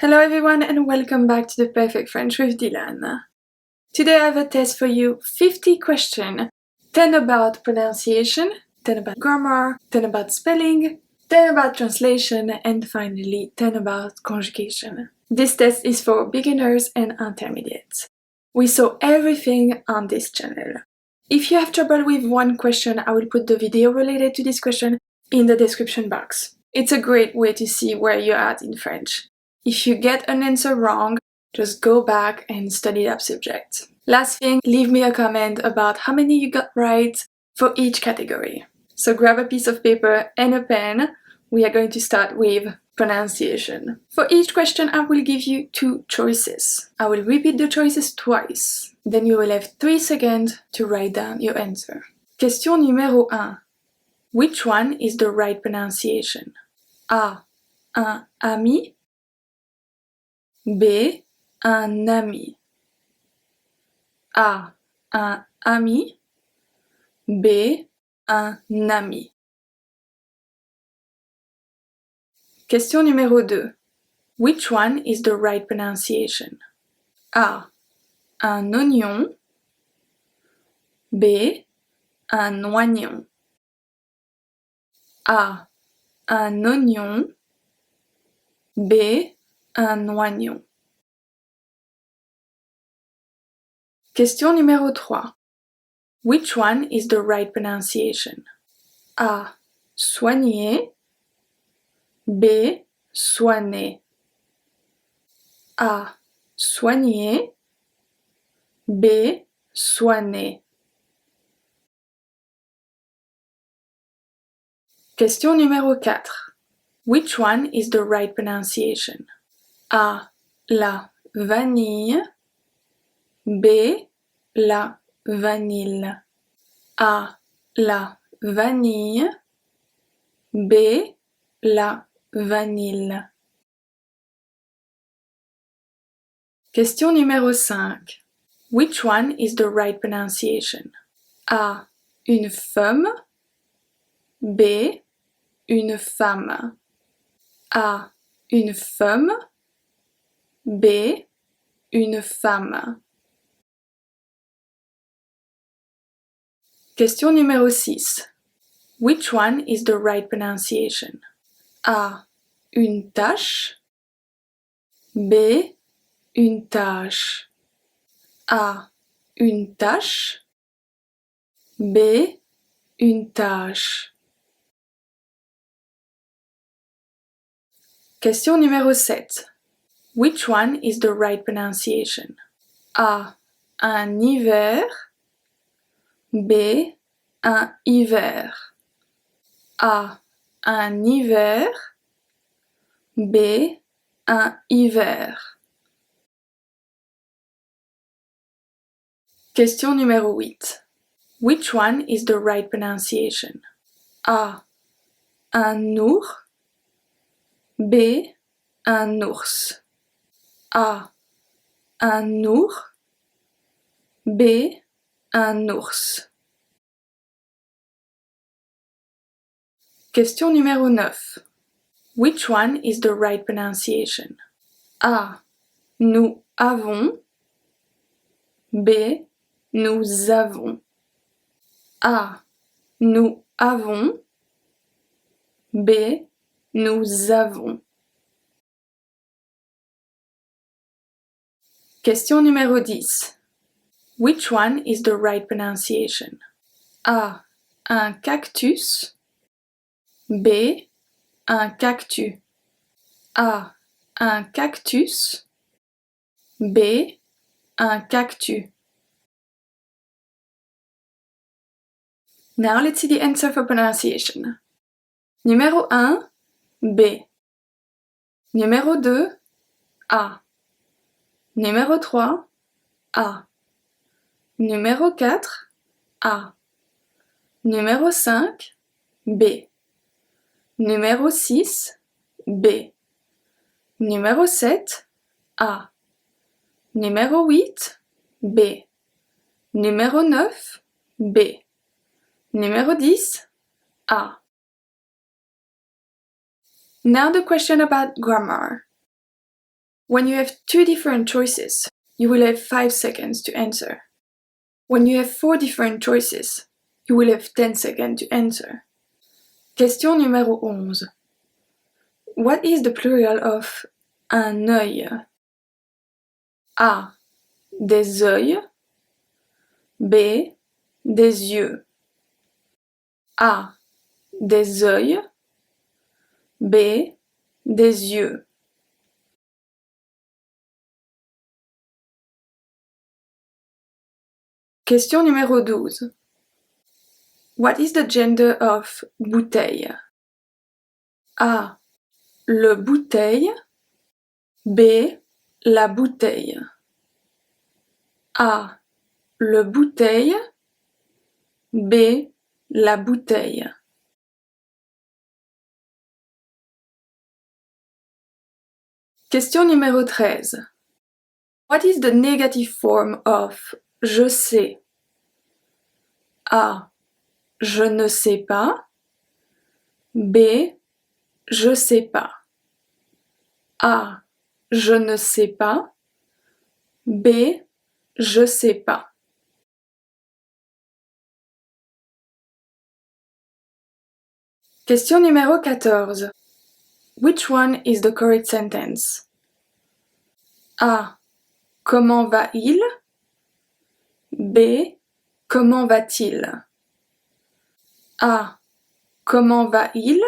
Hello everyone and welcome back to the Perfect French with Dylan. Today I have a test for you, 50 questions, 10 about pronunciation, 10 about grammar, 10 about spelling, 10 about translation, and finally 10 about conjugation. This test is for beginners and intermediates. We saw everything on this channel. If you have trouble with one question, I will put the video related to this question in the description box. It's a great way to see where you're at in French. If you get an answer wrong, just go back and study that subject. Last thing, leave me a comment about how many you got right for each category. So grab a piece of paper and a pen. We are going to start with pronunciation. For each question, I will give you 2 choices. I will repeat the choices twice. Then you will have 3 seconds to write down your answer. Question numéro 1. Which one is the right pronunciation? A. Un ami. B. Un ami. A. Un ami. B. Un ami. Question numéro 2. Which one is the right pronunciation? A. Un oignon. B. Un oignon. A. Un oignon. B. Un oignon. Question numéro 3. Which one is the right pronunciation? A. Soigner. B. Soigner. A. Soigner. B. Soigner. Question numéro 4. Which one is the right pronunciation? A. La vanille. B. La vanille. A. La vanille. B. La vanille. Question numéro 5. Which one is the right pronunciation? A. Une femme. B. Une femme. A. Une femme. B. Une femme. Question numéro 6. Which one is the right pronunciation? A. Une tache. B. Une tache. A. Une tache. B. Une tache. Question numéro 7. Which one is the right pronunciation? A. Un hiver. B. Un hiver. A. Un hiver. B. Un hiver. Question numéro 8. Which one is the right pronunciation? A. Un ours. B. Un ours. A. Un ours. B. Un ours. Question numéro 9. Which one is the right pronunciation? A. Nous avons. B. Nous avons. A. Nous avons. B. Nous avons. Question numéro 10. Which one is the right pronunciation? A. Un cactus. B. Un cactus. A. Un cactus. B. Un cactus. Now let's see the answer for pronunciation. Numéro 1, B. Numéro 2, A. Numéro 3, A. Numéro 4, A. Numéro 5, B. Numéro 6, B. Numéro 7, A. Numéro 8, B. Numéro 9, B. Numéro 10, A. Now the question about grammar. When you have 2 different choices, you will have 5 seconds to answer. When you have 4 different choices, you will have 10 seconds to answer. Question numéro 11. What is the plural of un œil? A. Des œils. B. Des yeux. A. Des œils. B. Des yeux. Question numéro 12. What is the gender of bouteille? A. Le bouteille. B. La bouteille. A. Le bouteille. B. La bouteille. Question numéro 13. What is the negative form of je sais? A. Je ne sais pas. B. Je sais pas. A. Je ne sais pas. B. Je sais pas. Question numéro 14. Which one is the correct sentence? A. Comment va-il? B. Comment va-t-il? A. Comment va-il?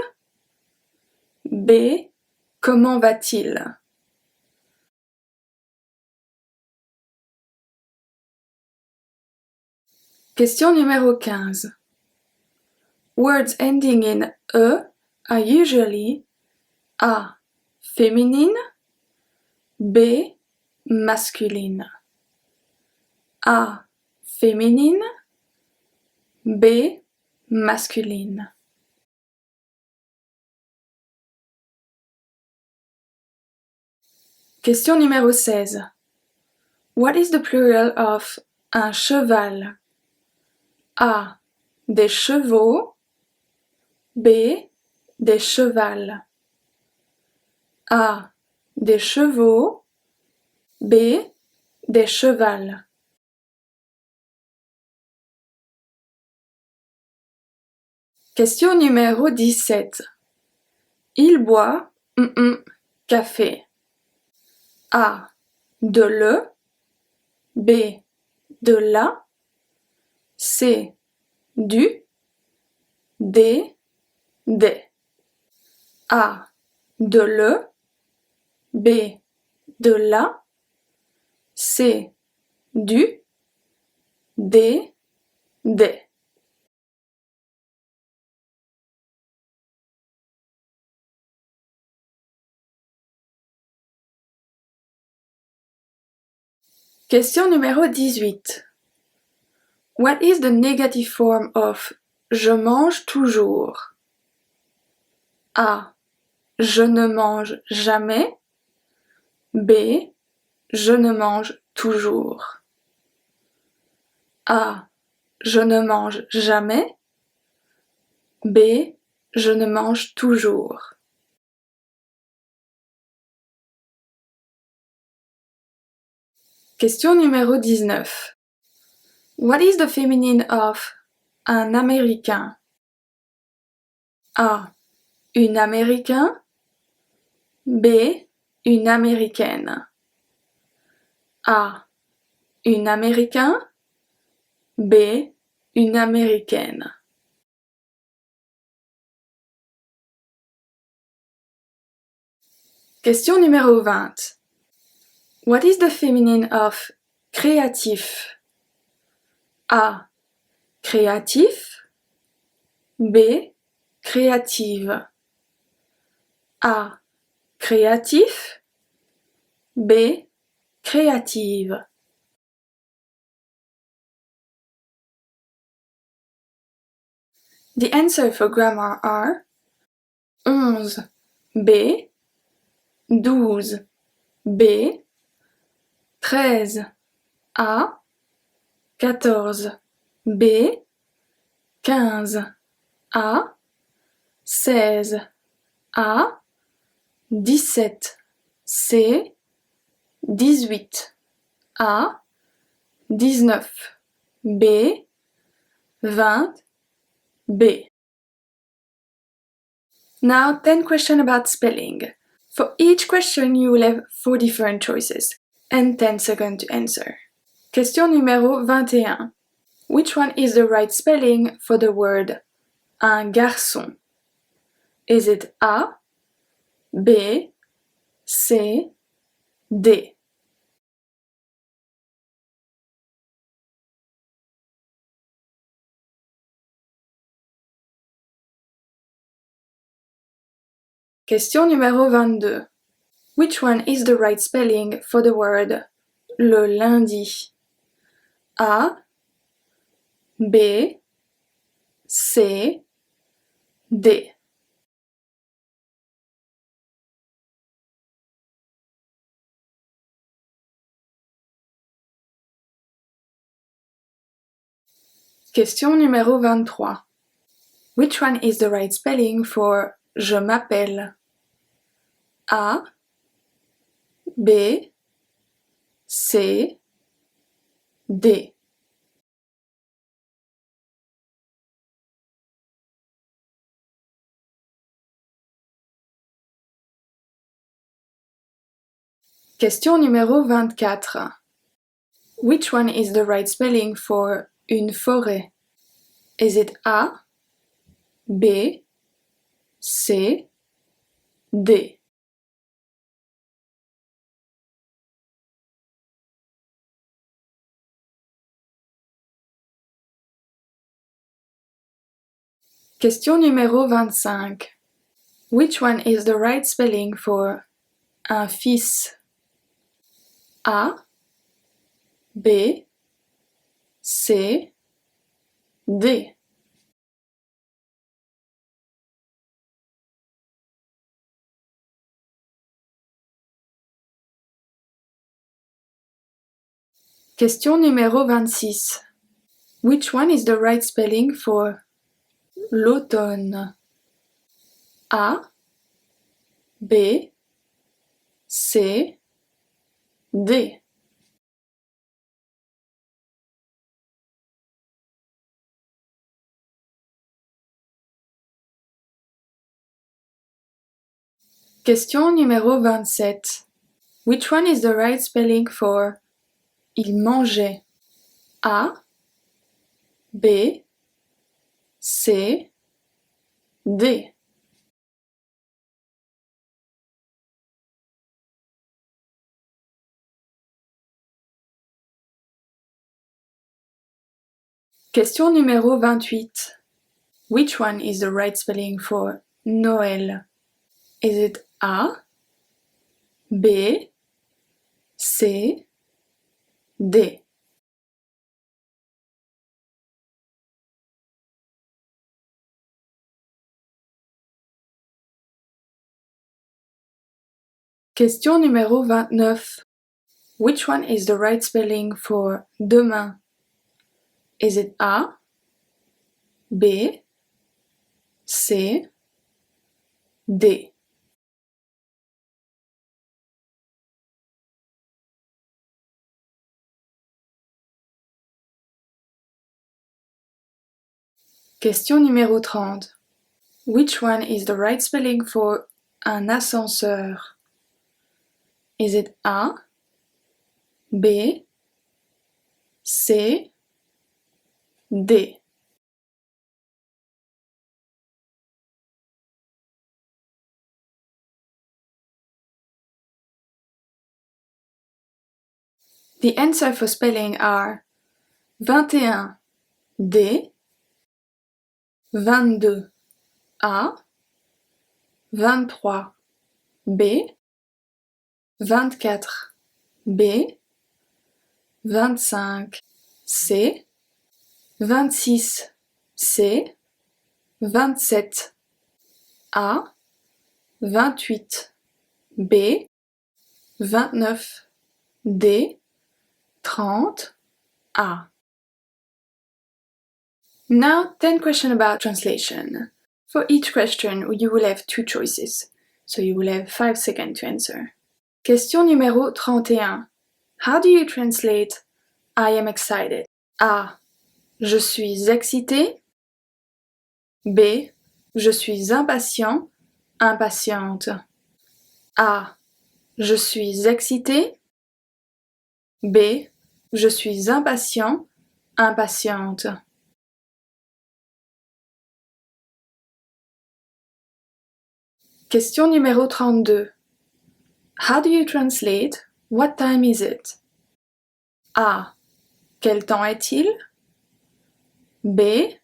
B. Comment va-t-il? Question numéro 15. Words ending in E are usually A. Féminine. B. Masculine. A. Féminine. B. Masculine. Question numéro 16. What is the plural of un cheval? A. Des chevaux. B. Des chevals. A. Des chevaux. B. Des chevals. Question numéro 17. Il boit café. A. De le. B. De la. C. Du. D. Des. A. De le. B. De la. C. Du. D. Des. Question numéro 18. What is the negative form of je mange toujours? A. Je ne mange jamais. B. Je ne mange toujours. A. Je ne mange jamais. B. Je ne mange toujours. Question numéro 19. What is the feminine of un Américain? A. Une Américain. B. Une Américaine. A. Une Américain. B. Une Américaine. Question numéro 20. What is the feminine of créatif? A. Créatif. B. Créative. A. Créatif. B. Créative. The answer for grammar are 11 B, 12 B, 13 A, 14 B, 15 A, 16 A, 17 C, 18 A, 19 B, 20 B. Now 10 questions about spelling. For each question you will have 4 different choices and 10 seconds to answer. Question numéro 21. Which one is the right spelling for the word un garçon? Is it A, B, C, D? Question numéro 22. Which one is the right spelling for the word le lundi? A, B, C, D. Question numéro 23. Which one is the right spelling for je m'appelle? A, B, C, D. Question numéro 24. Which one is the right spelling for une forêt? Is it A, B, C, D? Question numéro 25. Which one is the right spelling for un fils? A, B, C, D. Question numéro 26. Which one is the right spelling for l'automne? A, B, C, D. Question numéro 27. Which one is the right spelling for il mangeait? A, B, C, D. Question numéro 28. Which one is the right spelling for Noël? Is it A, B, C, D? Question numéro 29. Which one is the right spelling for demain? Is it A, B, C, D? Question numéro 30. Which one is the right spelling for un ascenseur? Is it A, B, C, D? The answer for spelling are 21 D, 22 A, 23 B, 24 B, 25 C, 26 C, 27 A, 28 B, 29 D, 30 A. Now 10 questions about translation. For each question you will have 2 choices, so you will have 5 seconds to answer. Question numéro 31. How do you translate I am excited? A. Je suis excité. B. Je suis impatient, impatiente. A. Je suis excité. B. Je suis impatient, impatiente. Question numéro 32. How do you translate what time is it? A. Quel temps est-il? B.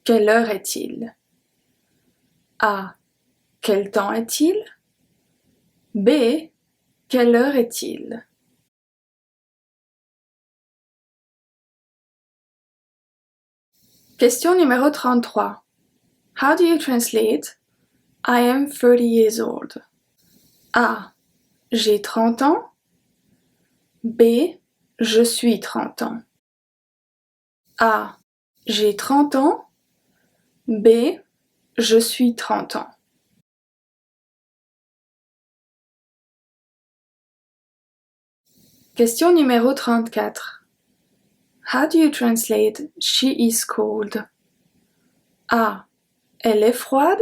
Quelle heure est-il? A. Quel temps est-il? B. Quelle heure est-il? Question numéro 33. How do you translate I am 30 years old? A. J'ai 30 ans. B. Je suis 30 ans. A. J'ai 30 ans. B. Je suis 30 ans. Question numéro 34. How do you translate she is cold? A. Elle est froide.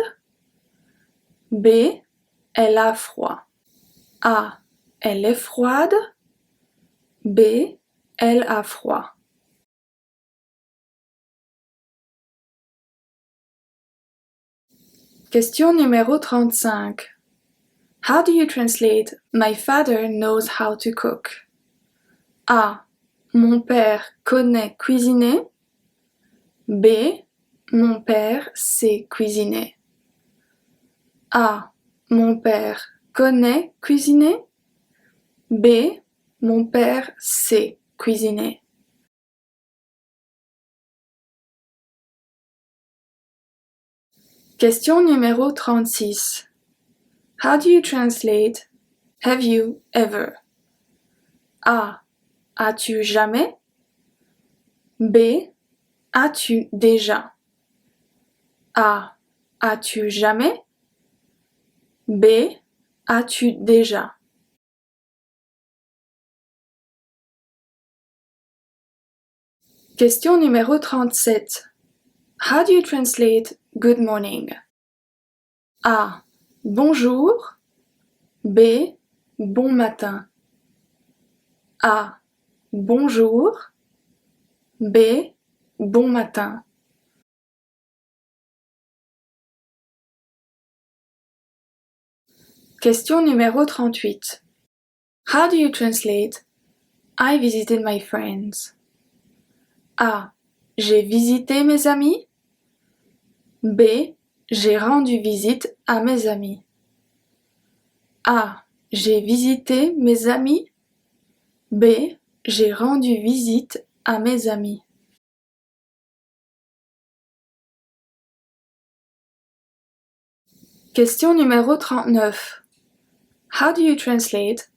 B. Elle a froid. A. Elle est froide. B. Elle a froid. Question numéro 35. How do you translate my father knows how to cook? A. Mon père connaît cuisiner. B. Mon père sait cuisiner. A. Mon père connaît cuisiner. B. Mon père sait cuisiner. Question numéro 36. How do you translate have you ever? A. As-tu jamais? B. As-tu déjà? A. As-tu jamais? B. As-tu déjà? Question numéro 37. How do you translate good morning? A. Bonjour. B. Bon matin. A. Bonjour. B. Bon matin. Question numéro 38. How do you translate I visited my friends? A. J'ai visité mes amis. B. J'ai rendu visite à mes amis. A. J'ai visité mes amis. B. J'ai rendu visite à mes amis. Question numéro 39. How do you translate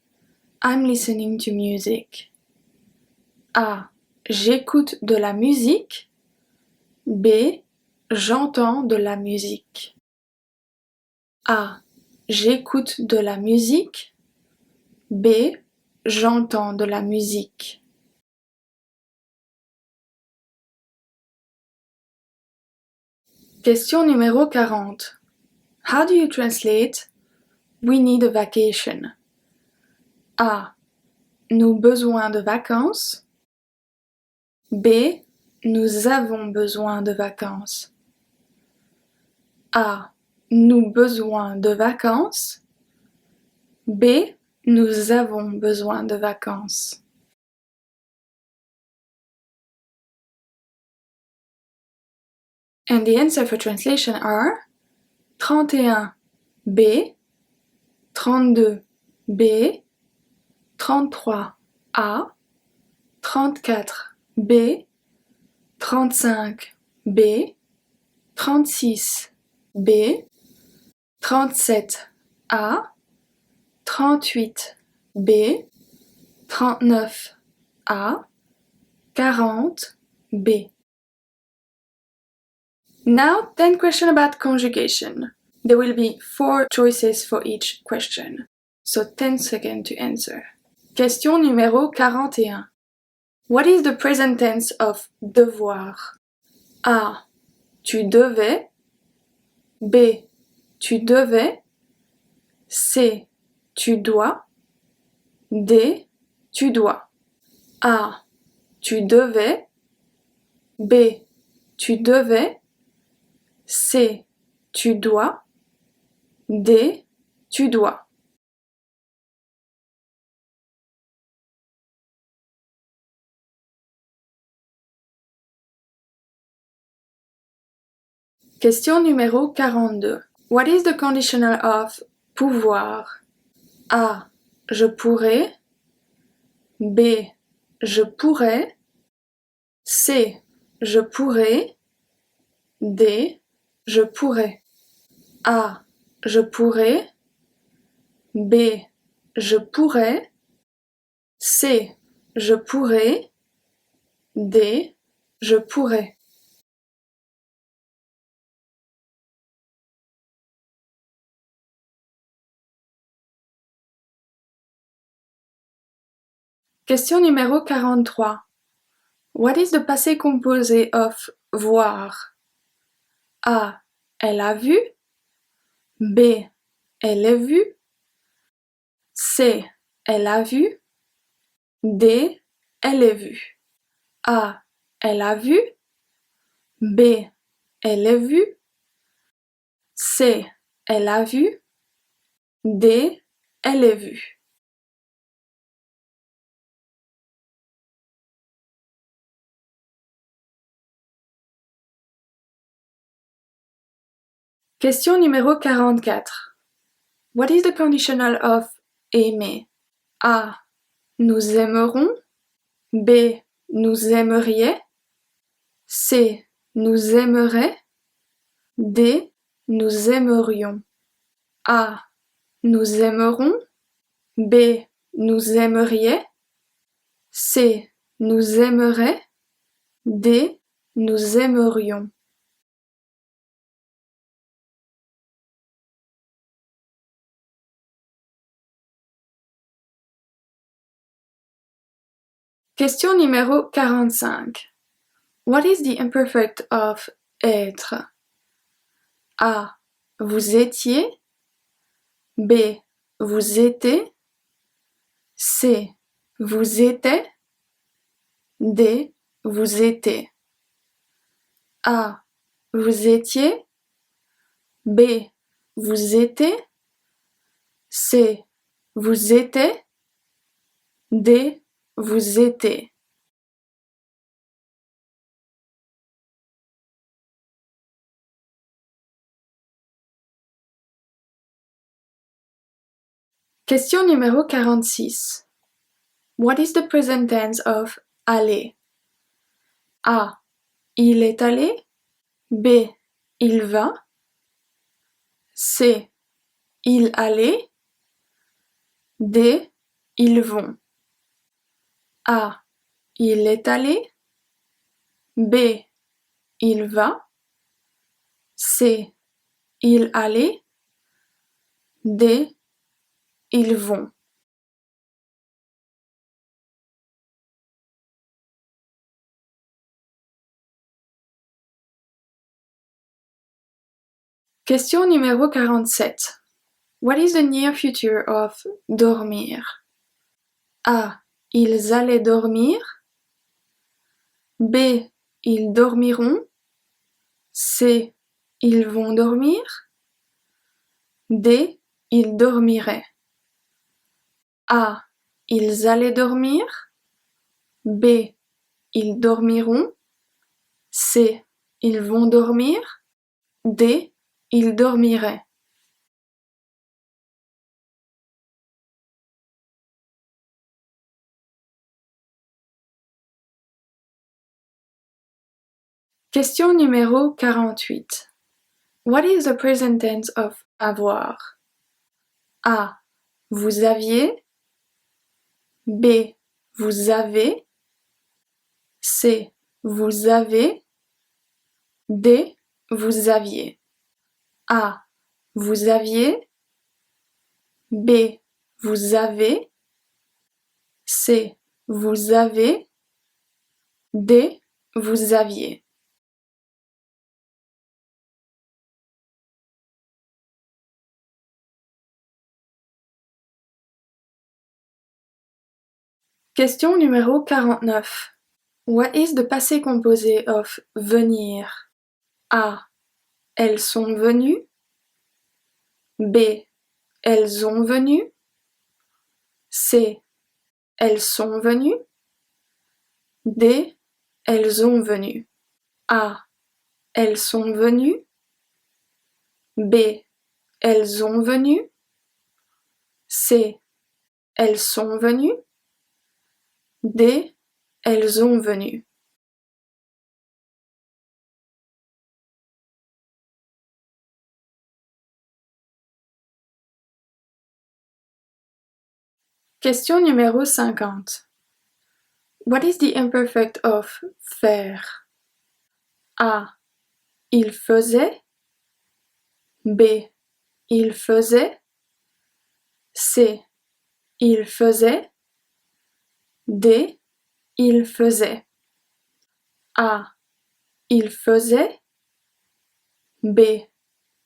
I'm listening to music? A. J'écoute de la musique. B. J'entends de la musique. A. J'écoute de la musique. B. J'entends de la musique. Question numéro 40. How do you translate we need a vacation? A. Nous besoin de vacances. B. Nous avons besoin de vacances. A. Nous besoin de vacances. B. Nous avons besoin de vacances. And the answer for translation are 31 B, 32 B, 33 A, 34 B, 35 B, 36 B, 37 A, 38 B, 39 A, 40 B. Now 10 questions about conjugation. There will be 4 choices for each question. so 10 seconds to answer. Question numéro 41. What is the present tense of devoir? A. Tu devais. B. Tu devais. C. Tu dois. D. Tu dois. A. Tu devais. B. Tu devais. C. Tu dois. D. Tu dois. Question numéro 42. What is the conditional of pouvoir? A. Je pourrais. B. Je pourrais. C. Je pourrais. D. Je pourrais. A. Je pourrais. B. Je pourrais. C. Je pourrais. D. Je pourrais. Question numéro 43. What is the passé composé of voir? A. Elle a vu. B. Elle est vue. C. Elle a vu. D. Elle est vue. A. Elle a vu. B. Elle est vue. C. Elle a vu. D. Elle est vue. Question numéro 44. What is the conditional of aimer? A. Nous aimerons. B. Nous aimeriez. C. Nous aimerait. D. Nous aimerions. A. Nous aimerons. B. Nous aimeriez. C. Nous aimerait. D. Nous aimerions. Question numéro 45. What is the imperfect of être? A. Vous étiez. B. Vous étiez. C. Vous étiez. D. Vous étiez. A. Vous étiez. B. Vous étiez. C. Vous étiez. D. Vous étiez. Question numéro 46. What is the present tense of aller? A. Il est allé. B. Il va. C. Il allait. D. Ils vont. A. Il est allé. B. Il va. C. Il allait. D. Ils vont. Question numéro 47. What is the near future of dormir? A. Ils allaient dormir. B. Ils dormiront. C. Ils vont dormir. D. Ils dormiraient. A. Ils allaient dormir. B. Ils dormiront. C. Ils vont dormir. D. Ils dormiraient. Question numéro 48. What is the present tense of avoir? A. Vous aviez. B. Vous avez. C. Vous avez. D. Vous aviez. A. Vous aviez. B. vous avez. C, vous avez. D, vous aviez. Question numéro 49. What is the passé composé of venir? A. Elles sont venues. B. Elles ont venu. C. Elles sont venues. D. Elles ont venu. A. Elles sont venues. B. Elles ont venu. C. Elles sont venues. D. Elles ont venu. Question numéro 50. What is the imperfect of faire? A. Il faisait. B. Il faisait. C. Il faisait. D. Il faisait. A. Il faisait. B.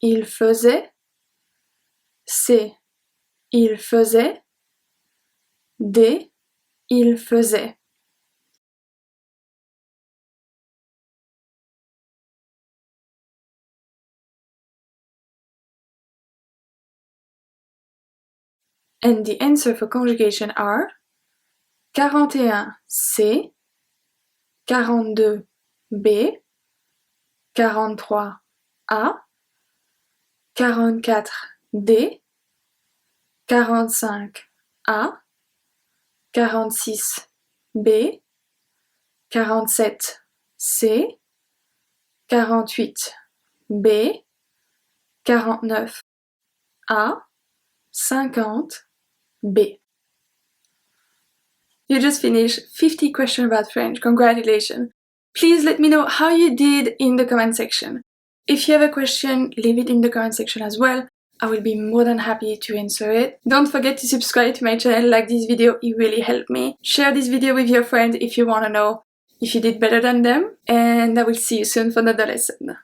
Il faisait. C. Il faisait. D. Il faisait. And the answer for conjugation are 41 C, 42 B, 43 A, 44 D, 45 A, 46 B, 47 C, 48 B, 49 A, 50 B. You just finished 50 questions about French. Congratulations. Please let me know how you did in the comment section. If you have a question, leave it in the comment section as well. I will be more than happy to answer it. Don't forget to subscribe to my channel, like this video, it really helped me. Share this video with your friends if you want to know if you did better than them. And I will see you soon for another lesson.